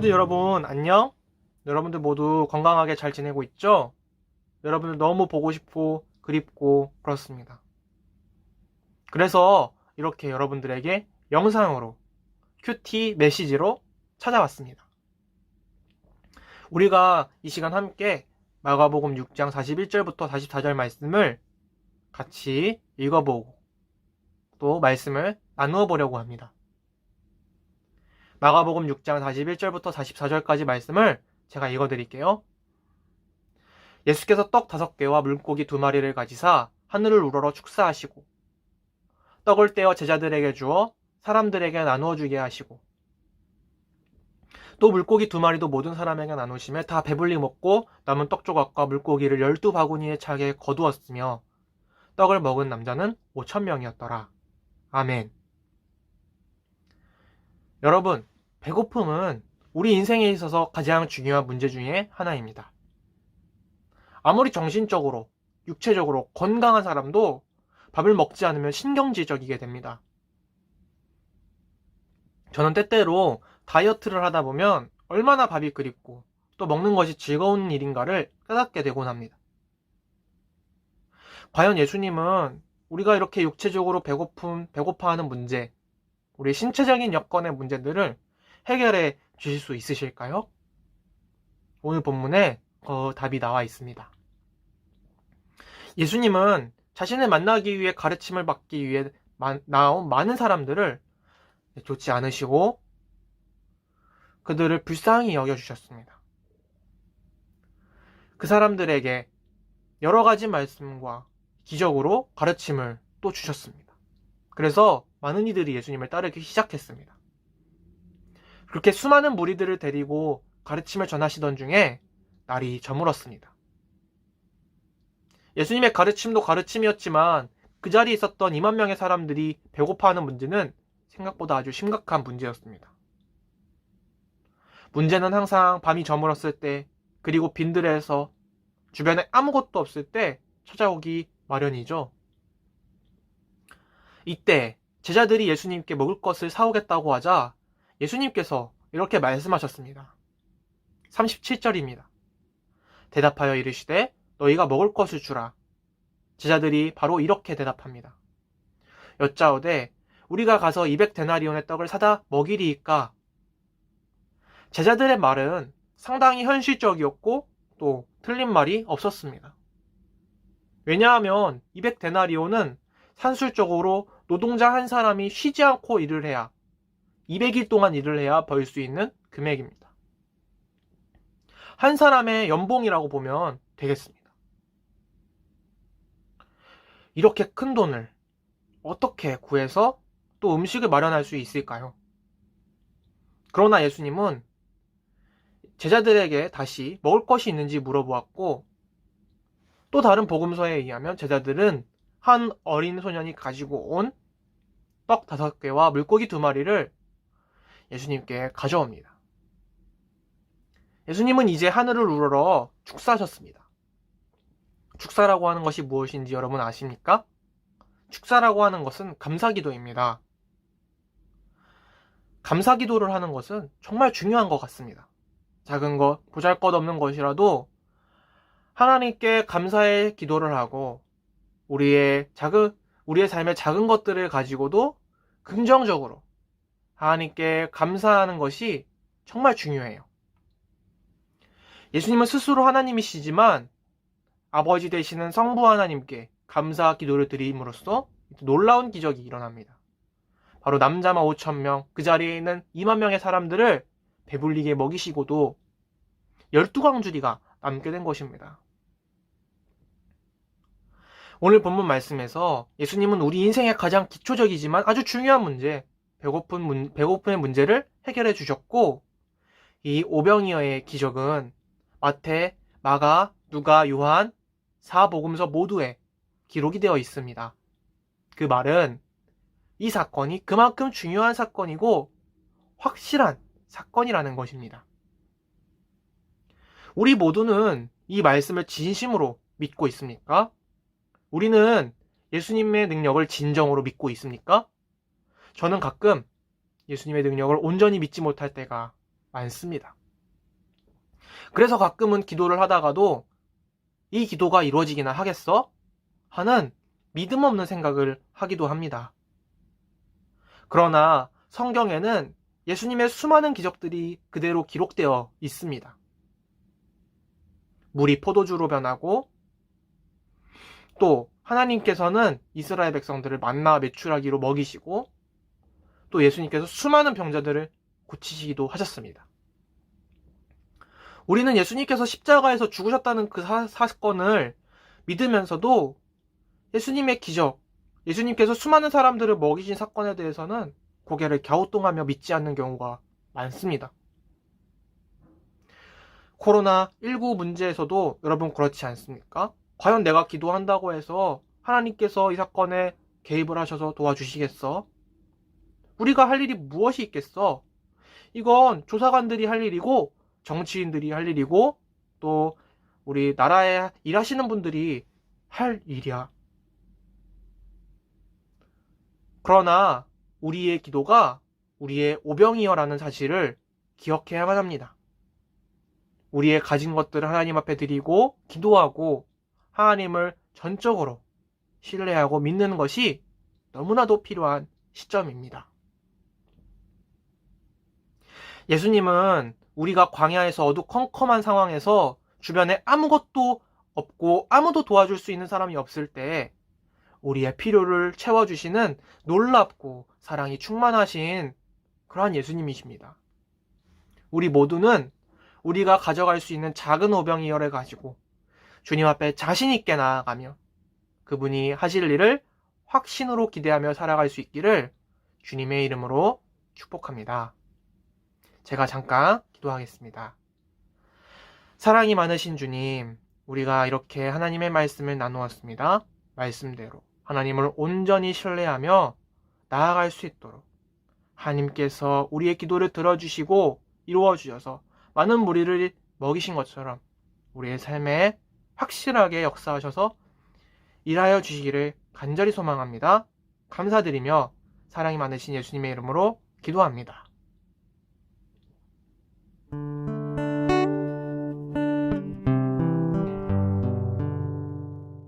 친구들 여러분 안녕? 여러분들 모두 건강하게 잘 지내고 있죠? 여러분들 너무 보고 싶고 그립고 그렇습니다. 그래서 이렇게 여러분들에게 영상으로 큐티 메시지로 찾아왔습니다. 우리가 이 시간 함께 마가복음 6장 41절부터 44절 말씀을 같이 읽어보고 또 말씀을 나누어 보려고 합니다. 마가복음 6장 41절부터 44절까지 말씀을 제가 읽어드릴게요. 예수께서 떡 5개와 물고기 2마리를 가지사 하늘을 우러러 축사하시고 떡을 떼어 제자들에게 주어 사람들에게 나누어 주게 하시고 또 물고기 2마리도 모든 사람에게 나누시며 다 배불리 먹고 남은 떡 조각과 물고기를 12바구니에 차게 거두었으며 떡을 먹은 남자는 5,000명이었더라. 아멘. 여러분, 배고픔은 우리 인생에 있어서 가장 중요한 문제 중에 하나입니다. 아무리 정신적으로, 육체적으로 건강한 사람도 밥을 먹지 않으면 신경질적이게 됩니다. 저는 때때로 다이어트를 하다 보면 얼마나 밥이 그립고 또 먹는 것이 즐거운 일인가를 깨닫게 되곤 합니다. 과연 예수님은 우리가 이렇게 육체적으로 배고파하는 문제, 우리 신체적인 여건의 문제들을 해결해 주실 수 있으실까요? 오늘 본문에 답이 나와 있습니다. 예수님은 자신을 만나기 위해 가르침을 받기 위해 나온 많은 사람들을 좋지 않으시고 그들을 불쌍히 여겨주셨습니다. 그 사람들에게 여러 가지 말씀과 기적으로 가르침을 또 주셨습니다. 그래서 많은 이들이 예수님을 따르기 시작했습니다. 그렇게 수많은 무리들을 데리고 가르침을 전하시던 중에 날이 저물었습니다. 예수님의 가르침도 가르침이었지만 그 자리에 있었던 2만 명의 사람들이 배고파하는 문제는 생각보다 아주 심각한 문제였습니다. 문제는 항상 밤이 저물었을 때 그리고 빈들에서 주변에 아무것도 없을 때 찾아오기 마련이죠. 이때 제자들이 예수님께 먹을 것을 사오겠다고 하자 예수님께서 이렇게 말씀하셨습니다. 37절입니다. 대답하여 이르시되 너희가 먹을 것을 주라. 제자들이 바로 이렇게 대답합니다. 여짜오되 우리가 가서 200데나리온의 떡을 사다 먹이리이까? 제자들의 말은 상당히 현실적이었고 또 틀린 말이 없었습니다. 왜냐하면 200데나리온은 산술적으로 노동자 한 사람이 쉬지 않고 일을 해야 200일 동안 일을 해야 벌 수 있는 금액입니다. 한 사람의 연봉이라고 보면 되겠습니다. 이렇게 큰 돈을 어떻게 구해서 또 음식을 마련할 수 있을까요? 그러나 예수님은 제자들에게 다시 먹을 것이 있는지 물어보았고 또 다른 복음서에 의하면 제자들은 한 어린 소년이 가지고 온 떡 5개와 물고기 2마리를 예수님께 가져옵니다. 예수님은 이제 하늘을 우러러 축사하셨습니다. 축사라고 하는 것이 무엇인지 여러분 아십니까? 축사라고 하는 것은 감사기도입니다. 감사기도를 하는 것은 정말 중요한 것 같습니다. 작은 것, 보잘것없는 것이라도 하나님께 감사의 기도를 하고 우리의 삶의 작은 것들을 가지고도 긍정적으로 하나님께 감사하는 것이 정말 중요해요. 예수님은 스스로 하나님이시지만 아버지 되시는 성부 하나님께 감사 기도를 드림으로써 놀라운 기적이 일어납니다. 바로 남자만 5,000명, 그 자리에 있는 2만 명의 사람들을 배불리게 먹이시고도 12광주리가 남게 된 것입니다. 오늘 본문 말씀에서 예수님은 우리 인생의 가장 기초적이지만 아주 중요한 문제, 배고픔의 문제를 해결해 주셨고 이 오병이어의 기적은 마태, 마가, 누가, 요한, 사복음서 모두에 기록이 되어 있습니다. 그 말은 이 사건이 그만큼 중요한 사건이고 확실한 사건이라는 것입니다. 우리 모두는 이 말씀을 진심으로 믿고 있습니까? 우리는 예수님의 능력을 진정으로 믿고 있습니까? 저는 가끔 예수님의 능력을 온전히 믿지 못할 때가 많습니다. 그래서 가끔은 기도를 하다가도 이 기도가 이루어지기나 하겠어? 하는 믿음 없는 생각을 하기도 합니다. 그러나 성경에는 예수님의 수많은 기적들이 그대로 기록되어 있습니다. 물이 포도주로 변하고, 또 하나님께서는 이스라엘 백성들을 만나 메추라기로 먹이시고, 또 예수님께서 수많은 병자들을 고치시기도 하셨습니다. 우리는 예수님께서 십자가에서 죽으셨다는 그 사건을 믿으면서도 예수님의 기적, 예수님께서 수많은 사람들을 먹이신 사건에 대해서는 고개를 갸우뚱하며 믿지 않는 경우가 많습니다. 코로나19 문제에서도 여러분 그렇지 않습니까? 과연 내가 기도한다고 해서 하나님께서 이 사건에 개입을 하셔서 도와주시겠어? 우리가 할 일이 무엇이 있겠어? 이건 조사관들이 할 일이고, 정치인들이 할 일이고, 또 우리 나라에 일하시는 분들이 할 일이야. 그러나 우리의 기도가 우리의 오병이어라는 사실을 기억해야만 합니다. 우리의 가진 것들을 하나님 앞에 드리고 기도하고 하나님을 전적으로 신뢰하고 믿는 것이 너무나도 필요한 시점입니다. 예수님은 우리가 광야에서 어두컴컴한 상황에서 주변에 아무것도 없고 아무도 도와줄 수 있는 사람이 없을 때 우리의 필요를 채워주시는 놀랍고 사랑이 충만하신 그러한 예수님이십니다. 우리 모두는 우리가 가져갈 수 있는 작은 오병이어를 가지고 주님 앞에 자신 있게 나아가며 그분이 하실 일을 확신으로 기대하며 살아갈 수 있기를 주님의 이름으로 축복합니다. 제가 잠깐 기도하겠습니다. 사랑이 많으신 주님, 우리가 이렇게 하나님의 말씀을 나누었습니다. 말씀대로 하나님을 온전히 신뢰하며 나아갈 수 있도록 하나님께서 우리의 기도를 들어주시고 이루어주셔서 많은 무리를 먹이신 것처럼 우리의 삶에 확실하게 역사하셔서 일하여 주시기를 간절히 소망합니다. 감사드리며 사랑이 많으신 예수님의 이름으로 기도합니다.